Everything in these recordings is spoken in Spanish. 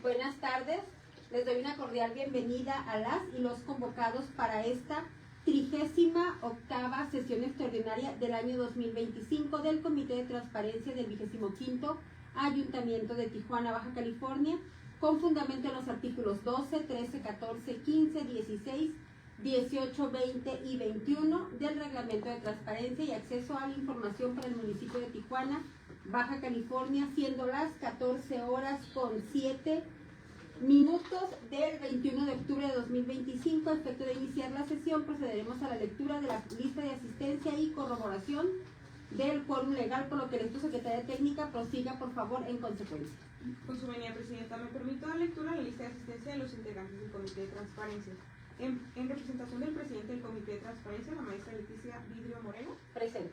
Buenas tardes, les doy una cordial bienvenida a las y los convocados para esta 38ª sesión extraordinaria del año 2025 del Comité de Transparencia del 25º Ayuntamiento de Tijuana, Baja California, con fundamento en los artículos 12, 13, 14, 15, 16, 18, 20 y 21 del Reglamento de Transparencia y Acceso a la Información para el municipio de Tijuana, Baja California, siendo las 14:07 del 21 de octubre de 2025. A efecto de iniciar la sesión, procederemos a la lectura de la lista de asistencia y corroboración del quórum legal, por lo que la secretaria técnica prosiga, por favor, en consecuencia. Con su venia, Presidenta, me permito dar lectura a la lista de asistencia de los integrantes del Comité de Transparencia. En representación del presidente del Comité de Transparencia, la maestra Leticia Vidrio Moreno. Presente.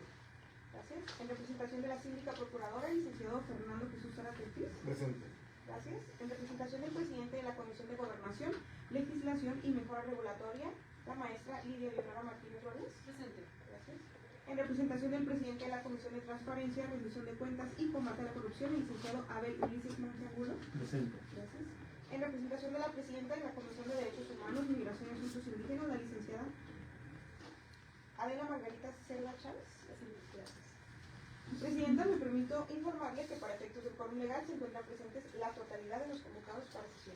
Gracias. En representación de la síndica procuradora, el licenciado Fernando Jesús Zárate Ortiz. Presente. Gracias. En representación del presidente de la Comisión de Gobernación, Legislación y Mejora Regulatoria, la maestra Lidia Leonora Martínez Robles. Presente. Gracias. En representación del presidente de la Comisión de Transparencia, Rendición de Cuentas y Combate a la Corrupción, el licenciado Abel Ulises Monteangulo. Presente. Gracias. En representación de la presidenta de la Comisión de Derechos Humanos, Migración y Asuntos Indígenas, la licenciada Adela Margarita Selva Chávez. Gracias. Presidenta, me permito informarle que para efectos del quórum legal se encuentran presentes la totalidad de los convocados para sesión.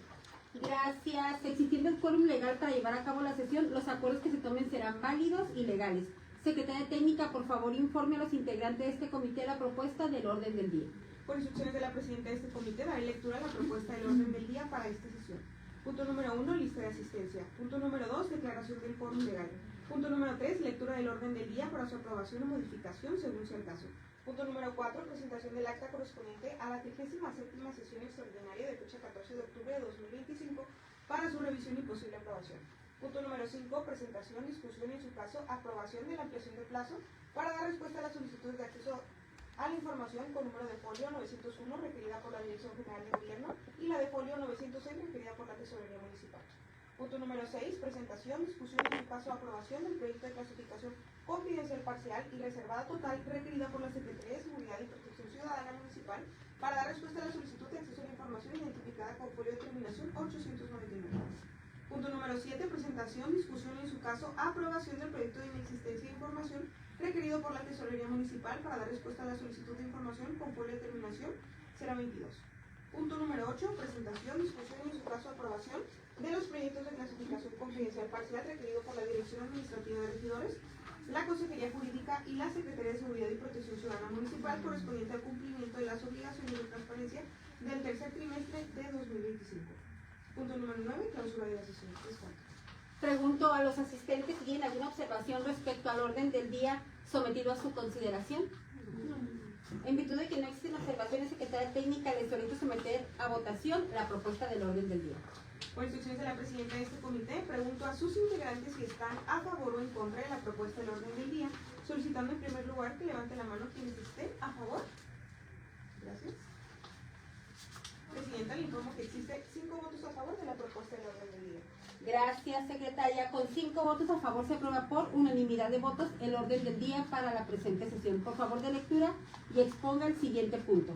Gracias. Existiendo el quórum legal para llevar a cabo la sesión, los acuerdos que se tomen serán válidos y legales. Secretaria técnica, por favor, informe a los integrantes de este comité la propuesta del orden del día. Por instrucciones de la presidenta de este comité, daré lectura a la propuesta del orden del día para esta sesión. Punto número 1, lista de asistencia. Punto número 2, declaración del quórum legal. Punto número 3, lectura del orden del día para su aprobación o modificación según sea el caso. Punto número 4, presentación del acta correspondiente a la 37ª sesión extraordinaria de fecha 14 de octubre de 2025 para su revisión y posible aprobación. Punto número 5, presentación, discusión y en su caso aprobación de la ampliación de plazo para dar respuesta a las solicitudes de acceso a la información con número de folio 901 requerida por la Dirección General de Gobierno y la de folio 906 requerida por la Tesorería Municipal. Punto número 6, presentación, discusión y en su caso aprobación del proyecto de clasificación confidencial parcial y reservada total requerida por la Secretaría de Seguridad y Protección Ciudadana Municipal para dar respuesta a la solicitud de acceso a la información identificada con folio de terminación 899. Punto número 7, presentación, discusión y en su caso aprobación del proyecto de inexistencia de información requerido por la Tesorería Municipal para dar respuesta a la solicitud de información con folio de terminación 022. Punto número 8, presentación, discusión y en su caso aprobación de los proyectos de clasificación confidencial parcial requerido por la Dirección Administrativa de Regidores, la Consejería Jurídica y la Secretaría de Seguridad y Protección Ciudadana Municipal correspondiente al cumplimiento de las obligaciones de transparencia del tercer trimestre de 2025. Punto número 9, clausura de la sesión. Pregunto a los asistentes si tienen alguna observación respecto al orden del día sometido a su consideración. En virtud de que no existen observaciones, secretaria técnica, les solicito someter a votación la propuesta del orden del día. Por instrucciones de la presidenta de este comité, pregunto a sus integrantes si están a favor o en contra de la propuesta del orden del día, solicitando en primer lugar que levante la mano quienes estén a favor. Gracias. Presidenta, le informo que existe 5 votos a favor de la propuesta del orden del día. Gracias, secretaria. Con 5 votos a favor se aprueba por unanimidad de votos el orden del día para la presente sesión. Por favor de lectura y exponga el siguiente punto.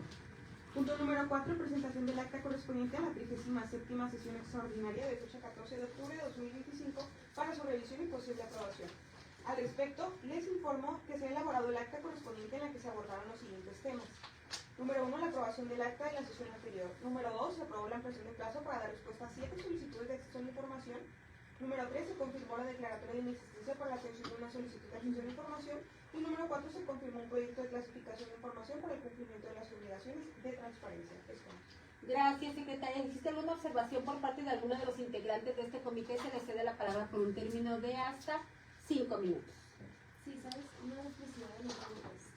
Punto número 4, presentación del acta correspondiente a la 37ª sesión extraordinaria de fecha 14 de octubre de 2025 para su revisión y posible aprobación. Al respecto, les informo que se ha elaborado el acta correspondiente en la que se abordaron los siguientes temas. Número 1, la aprobación del acta de la sesión anterior. Número 2, se aprobó la ampliación de plazo para dar respuesta a 7 solicitudes de acceso a la información. Número 3, se confirmó la declaratoria de inexistencia para la atención de una solicitud de acceso a la información. Y número 4, se confirmó un proyecto de clasificación de información para el cumplimiento de las obligaciones de transparencia. Gracias, secretaria. ¿Existe alguna observación por parte de alguno de los integrantes de este comité? Se le cede la palabra por un término de hasta 5 minutos. Sí, ¿sabes? Una vez presidenta de los grupos.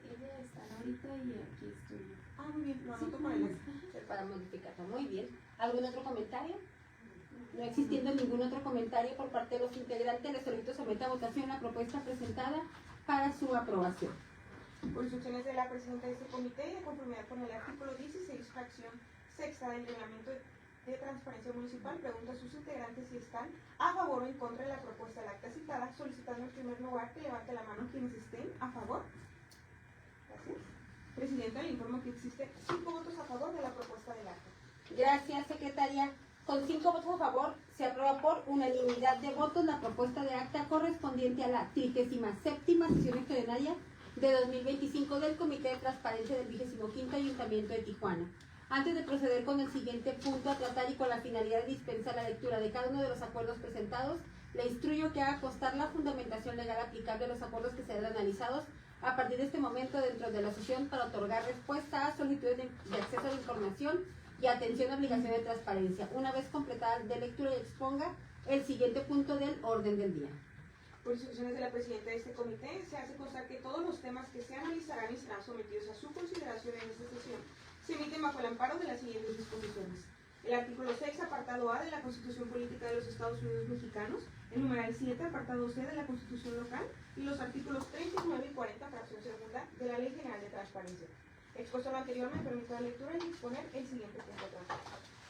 Ella está ahorita y aquí estoy yo. Ah, muy bien, lo anoto Sí, para el pues. acta. Para modificarlo. Muy bien. ¿Algún otro comentario? No existiendo ningún otro comentario por parte de los integrantes, les solicito someter a votación la propuesta presentada para su aprobación. Por instrucciones de la presidenta de este comité y de conformidad con el artículo 16, fracción sexta del reglamento de transparencia municipal, pregunta a sus integrantes si están a favor o en contra de la propuesta del acta citada, solicitando en primer lugar que levante la mano quienes estén a favor. Gracias. Presidenta, le informo que existe 5 votos a favor de la propuesta del acta. Gracias. Gracias, secretaria. Con 5 votos a favor, se aprueba por unanimidad de votos la propuesta de acta correspondiente a la 37ª sesión extraordinaria de 2025 del Comité de Transparencia del 25º Ayuntamiento de Tijuana. Antes de proceder con el siguiente punto a tratar y con la finalidad de dispensar la lectura de cada uno de los acuerdos presentados, le instruyo que haga constar la fundamentación legal aplicable a los acuerdos que serán analizados a partir de este momento dentro de la sesión para otorgar respuesta a solicitudes de acceso a la información y atención a obligación de transparencia. Una vez completada de lectura y exponga el siguiente punto del orden del día. Por instrucciones de la presidenta de este comité, se hace constar que todos los temas que se analizarán y serán sometidos a su consideración en esta sesión se emiten bajo el amparo de las siguientes disposiciones. El artículo 6, apartado A de la Constitución Política de los Estados Unidos Mexicanos, el numeral 7, apartado C de la Constitución Local y los artículos 39 y 40, fracción segunda, de la Ley General de Transparencia. Expuesto lo anterior, me permito la lectura y exponer el siguiente punto a tratar.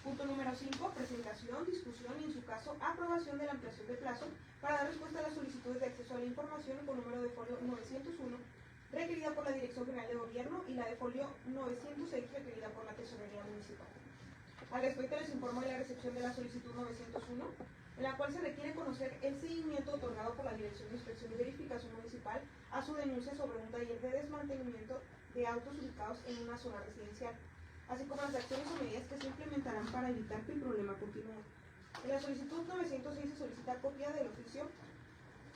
Punto número 5, presentación, discusión y en su caso aprobación de la ampliación de plazo para dar respuesta a las solicitudes de acceso a la información con número de folio 901 requerida por la Dirección General de Gobierno y la de folio 906 requerida por la Tesorería Municipal. Al respecto les informo de la recepción de la solicitud 901, en la cual se requiere conocer el seguimiento otorgado por la Dirección de Inspección y Verificación Municipal a su denuncia sobre un taller de desmantelamiento de autos ubicados en una zona residencial, así como las acciones o medidas que se implementarán para evitar que el problema continúe. En la solicitud 906 se solicita copia del oficio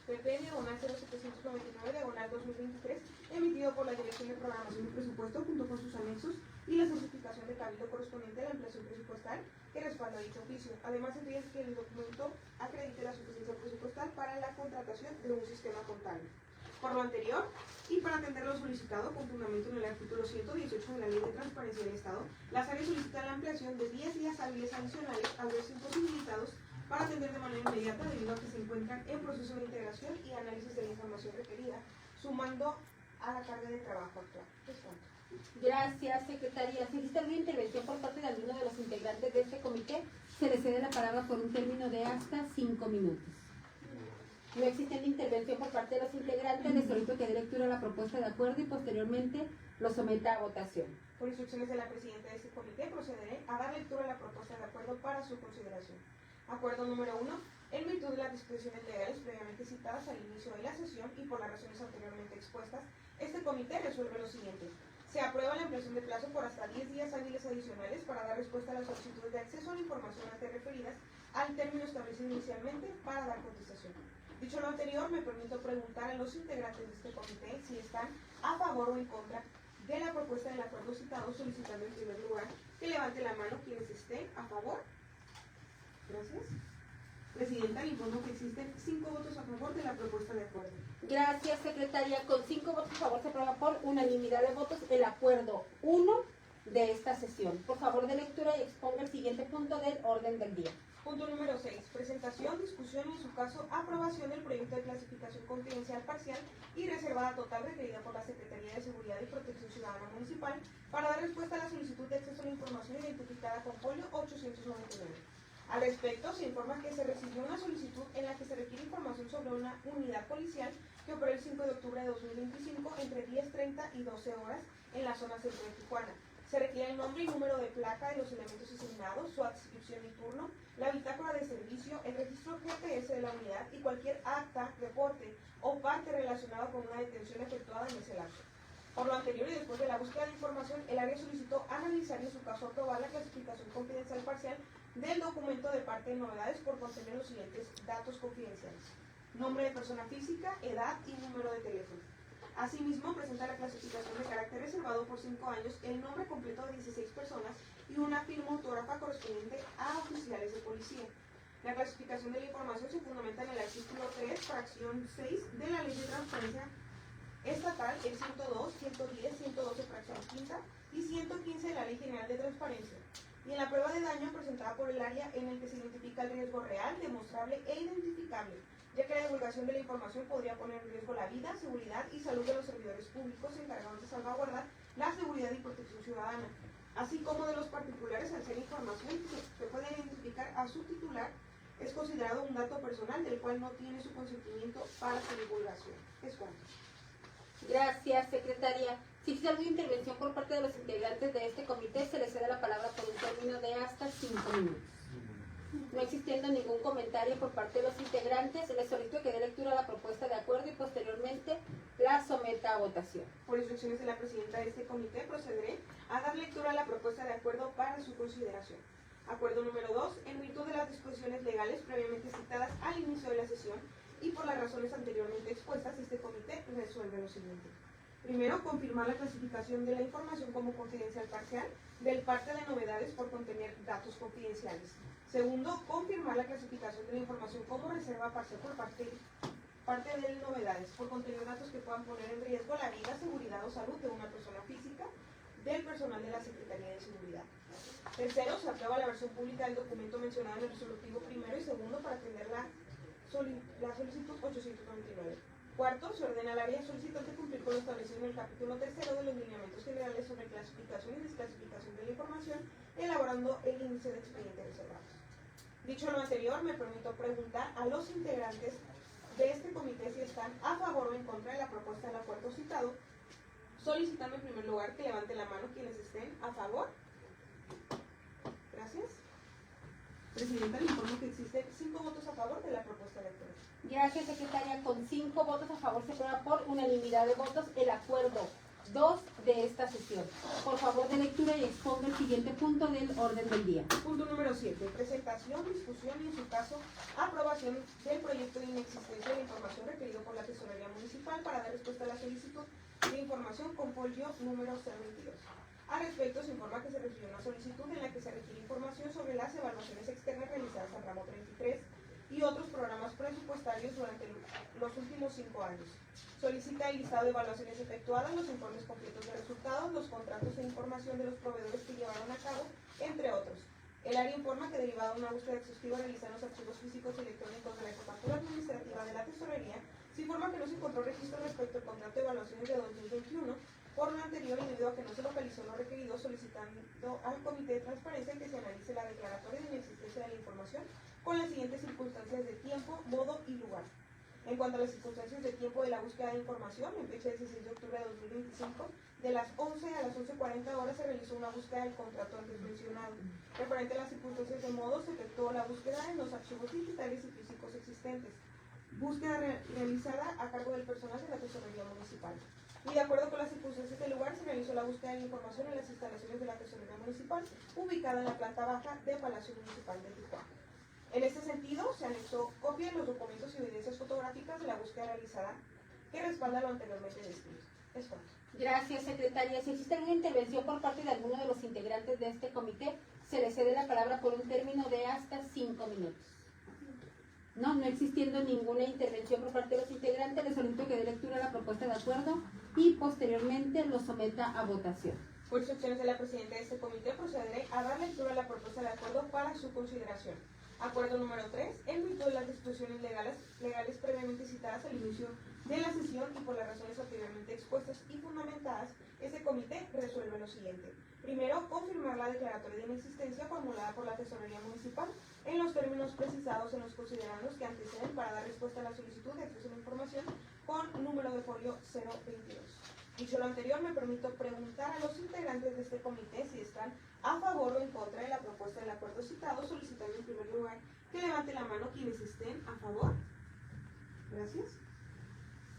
PP diagonal 0799 diagonal 2023 emitido por la Dirección de Programación y Presupuesto junto con sus anexos y la certificación de cabildo correspondiente a la ampliación presupuestal que respalda dicho oficio. Además, se pide que el documento acredite la suficiencia presupuestal para la contratación de un sistema contable. Por lo anterior, y para atender lo solicitado con fundamento en el artículo 118 de la Ley de Transparencia del Estado, las áreas solicitan la ampliación de 10 días hábiles adicionales al verse imposibilitados para atender de manera inmediata debido a que se encuentran en proceso de integración y análisis de la información requerida, sumando a la carga de trabajo actual. Gracias, secretaria. Si existe alguna intervención por parte de alguno de los integrantes de este comité, se le cede la palabra por un término de hasta 5 minutos. No existe la intervención por parte de los integrantes, les solicito que dé lectura a la propuesta de acuerdo y posteriormente lo someta a votación. Por instrucciones de la presidenta de este comité, procederé a dar lectura a la propuesta de acuerdo para su consideración. Acuerdo número 1. En virtud de las disposiciones legales previamente citadas al inicio de la sesión y por las razones anteriormente expuestas, este comité resuelve lo siguiente. Se aprueba la ampliación de plazo por hasta 10 días hábiles adicionales para dar respuesta a las solicitudes de acceso a la información antes referidas al término establecido inicialmente para dar contestación. Dicho lo anterior, me permito preguntar a los integrantes de este comité si están a favor o en contra de la propuesta del acuerdo citado, solicitando en primer lugar que levante la mano quienes estén a favor. Gracias. Presidenta, le informo que existen 5 votos a favor de la propuesta de acuerdo. Gracias, secretaria. Con 5 votos a favor se aprueba por unanimidad de votos el acuerdo 1 de esta sesión. Por favor, de lectura y exponga el siguiente punto del orden del día. Punto número 6. Presentación, discusión y en su caso aprobación del proyecto de clasificación confidencial parcial y reservada total requerida por la Secretaría de Seguridad y Protección Ciudadana Municipal para dar respuesta a la solicitud de acceso a la información identificada con folio 899. Al respecto, se informa que se recibió una solicitud en la que se requiere información sobre una unidad policial que operó el 5 de octubre de 2025 entre 10:30 y 12 horas en la zona centro de Tijuana. Se requiere el nombre y número de placa de los elementos asignados, su adscripción y turno, la bitácora de servicio, el registro GPS de la unidad y cualquier acta, reporte o parte relacionado con una detención efectuada en ese lapso. Por lo anterior y después de la búsqueda de información, el área solicitó analizar y en su caso aprobar la clasificación confidencial parcial del documento de parte de novedades por contener los siguientes datos confidenciales: nombre de persona física, edad y número de teléfono. Asimismo, presenta la clasificación de carácter reservado por 5 años, el nombre completo de 16 personas y una firma autógrafa correspondiente a oficiales de policía. La clasificación de la información se fundamenta en el artículo 3, fracción 6 de la Ley de Transparencia Estatal, el 102, 110, 112, fracción quinta y 115 de la Ley General de Transparencia, y en la prueba de daño presentada por el área en el que se identifica el riesgo real, demostrable e identificable, ya que la divulgación de la información podría poner en riesgo la vida, seguridad y salud de los servidores públicos encargados de salvaguardar la seguridad y protección ciudadana, así como de los particulares al ser información que se puede identificar a su titular, es considerado un dato personal del cual no tiene su consentimiento para su divulgación. Es cuanto. Gracias, secretaria. Si existe alguna intervención por parte de los integrantes de este comité, se les cede la palabra por un término término de hasta 5 minutos. No existiendo ningún comentario por parte de los integrantes, les solicito que dé lectura a la propuesta de acuerdo y posteriormente la someta a votación. Por instrucciones de la presidenta de este comité, procederé a dar lectura a la propuesta de acuerdo para su consideración. Acuerdo número 2. En virtud de las disposiciones legales previamente citadas al inicio de la sesión y por las razones anteriormente expuestas, este comité resuelve lo siguiente. Primero, confirmar la clasificación de la información como confidencial parcial del parte de novedades por contener datos confidenciales. Segundo, confirmar la clasificación de la información como reserva parcial por parte de novedades por contener datos que puedan poner en riesgo la vida, seguridad o salud de una persona física, del personal de la Secretaría de Seguridad. Tercero, se aprueba la versión pública del documento mencionado en el resolutivo primero y segundo para atender la solicitud 899. Cuarto, se ordena al área solicitante cumplir con lo establecido en el capítulo tercero de los lineamientos generales sobre clasificación y desclasificación de la información, elaborando el índice de expedientes reservados. Dicho lo anterior, me permito preguntar a los integrantes de este comité si están a favor o en contra de la propuesta del acuerdo citado, solicitando en primer lugar que levante la mano quienes estén a favor. Gracias. Presidenta, le informo que existen 5 votos a favor de la propuesta de acuerdo. Gracias, secretaria. Con 5 votos a favor se aprueba por unanimidad de votos el acuerdo 2 de esta sesión. Por favor, de lectura y exponga el siguiente punto del orden del día. Punto número 7. Presentación, discusión y, en su caso, aprobación del proyecto de inexistencia de la información requerido por la Tesorería Municipal para dar respuesta a la solicitud de información con folio número 022. Al respecto, se informa que se recibió una solicitud en la que se requiere información sobre las evaluaciones externas realizadas al ramo 33 y otros programas presupuestarios durante los últimos 5 años. Solicita el listado de evaluaciones efectuadas, los informes completos de resultados, los contratos e información de los proveedores que llevaron a cabo, entre otros. El área informa que, derivado de una búsqueda exhaustiva realizada en los archivos físicos y electrónicos de la jefatura administrativa de la Tesorería, se informa que no se encontró registro respecto al contrato de evaluaciones de 2021. Por lo anterior, y debido a que no se localizó lo requerido, solicitando al Comité de Transparencia que se analice la declaratoria de inexistencia de la información con las siguientes circunstancias de tiempo, modo y lugar. En cuanto a las circunstancias de tiempo de la búsqueda de información, en fecha del 16 de octubre de 2025, de las 11 a las 11:40 horas se realizó una búsqueda del contrato antes mencionado. Referente a las circunstancias de modo, se efectuó la búsqueda en los archivos digitales y físicos existentes. Búsqueda realizada a cargo del personal de la Tesorería Municipal. Y de acuerdo con las circunstancias del lugar, se realizó la búsqueda de información en las instalaciones de la Tesorería Municipal, ubicada en la planta baja del Palacio Municipal de Tijuana. En este sentido, se anexó copia de los documentos y evidencias fotográficas de la búsqueda realizada que respalda lo anteriormente descrito. Es cuanto. Gracias, secretaria. Si existe alguna intervención por parte de alguno de los integrantes de este comité, se le cede la palabra por un término de hasta 5 minutos. No existiendo ninguna intervención por parte de los integrantes, les solicito que dé lectura a la propuesta de acuerdo y posteriormente lo someta a votación. Por instrucciones de la presidenta de este comité, procederé a dar lectura a la propuesta de acuerdo para su consideración. Acuerdo número 3. En virtud de las disposiciones legales previamente citadas al inicio de la sesión y por las razones anteriormente expuestas y fundamentadas, este comité resuelve lo siguiente. Primero, confirmar la declaratoria de inexistencia formulada por la Tesorería Municipal en los términos precisados en los considerandos que anteceden para dar respuesta a la solicitud de acceso a la información con número de folio 022. Dicho lo anterior, me permito preguntar a los integrantes de este comité si están a favor o en contra de la propuesta del acuerdo citado, solicitando en primer lugar que levante la mano quienes estén a favor. Gracias.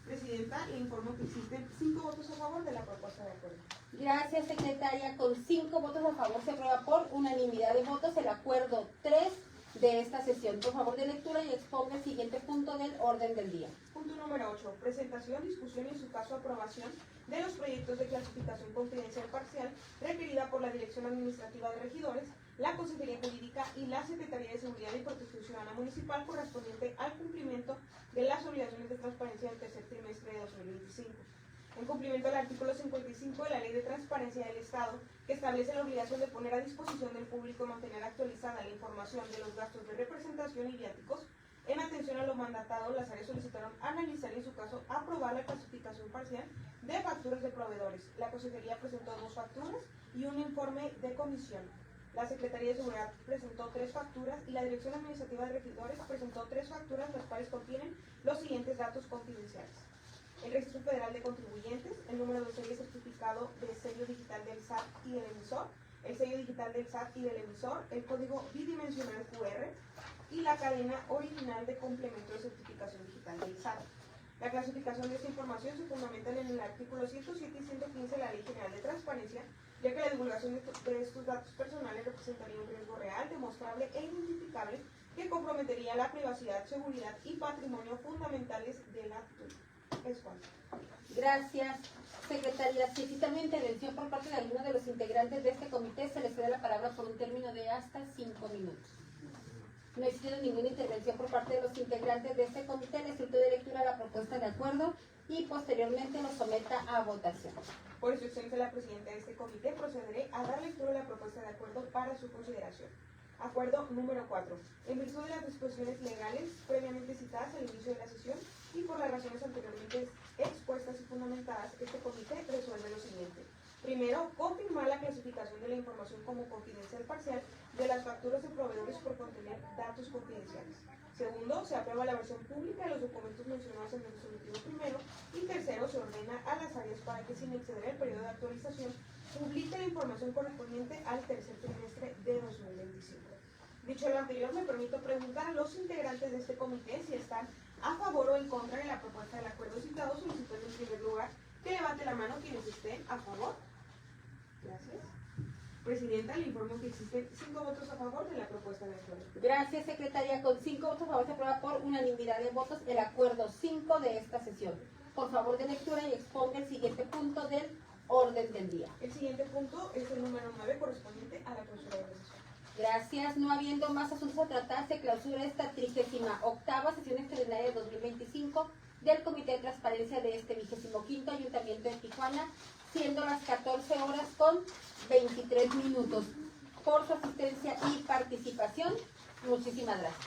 Presidenta, le informo que existen 5 votos a favor de la propuesta de acuerdo. Gracias, secretaria. Con 5 votos a favor se aprueba por unanimidad de votos el acuerdo 3 de esta sesión. Por favor, de lectura y exponga el siguiente punto del orden del día. Punto número 8. Presentación, discusión y en su caso aprobación de los proyectos de clasificación confidencial parcial requerida por la Dirección Administrativa de Regidores, la Consejería Jurídica y la Secretaría de Seguridad y Protección Ciudadana Municipal correspondiente al cumplimiento de las obligaciones de transparencia del tercer trimestre de 2025. En cumplimiento al artículo 55 de la Ley de Transparencia del Estado, que establece la obligación de poner a disposición del público y mantener actualizada la información de los gastos de representación y viáticos, en atención a lo mandatado, las áreas solicitaron analizar y en su caso aprobar la clasificación parcial de facturas de proveedores. La Consejería presentó 2 facturas y un informe de comisión. La Secretaría de Seguridad presentó 3 facturas y la Dirección Administrativa de Regidores presentó 3 facturas, las cuales contienen los siguientes datos confidenciales. El Registro Federal de Contribuyentes, el número de serie certificado de sello digital del SAT y del emisor, el sello digital del SAT y del emisor, el código bidimensional QR y la cadena original de complemento de certificación digital del SAT. La clasificación de esta información se fundamenta en el artículo 107 y 115 de la Ley General de Transparencia, ya que la divulgación de estos datos personales representaría un riesgo real, demostrable e identificable que comprometería la privacidad, seguridad y patrimonio fundamentales de la tutela. Es cuanto. Gracias, secretaria. Si existe una intervención por parte de alguno de los integrantes de este comité, se les cede la palabra por un término de hasta 5 minutos. No existe ninguna intervención por parte de los integrantes de este comité. Le solicito de lectura la propuesta de acuerdo y posteriormente lo someta a votación. Por instrucciones de la presidenta de este comité, procederé a dar lectura a la propuesta de acuerdo para su consideración. Acuerdo número 4. En virtud de las disposiciones legales previamente citadas al inicio de la sesión y por las razones anteriormente expuestas y fundamentadas, este comité resuelve lo siguiente. Primero, confirmar la clasificación de la información como confidencial parcial de las facturas de proveedores por contener datos confidenciales. Segundo, se aprueba la versión pública de los documentos mencionados en el resolutivo primero. Y tercero, se ordena a las áreas para que, sin exceder el periodo de actualización, publique la información correspondiente al tercer trimestre de 2025. Dicho lo anterior, me permito preguntar a los integrantes de este comité si están a favor o en contra de la propuesta del acuerdo citado, solicitando en primer lugar que levante la mano quienes estén a favor. Gracias. Presidenta, le informo que existen 5 votos a favor de la propuesta de acuerdo. Gracias, secretaria. Con 5 votos a favor se aprueba por unanimidad de votos el acuerdo 5 de esta sesión. Por favor, de lectura y exponga el siguiente punto del orden del día. El siguiente punto es el número 9, correspondiente a la clausura de la sesión. Gracias. No habiendo más asuntos a tratar, se clausura esta 38ª sesión extraordinaria de 2025 del Comité de Transparencia de este 25º Ayuntamiento de Tijuana, siendo las 14 horas con 23 minutos. Por su asistencia y participación, muchísimas gracias.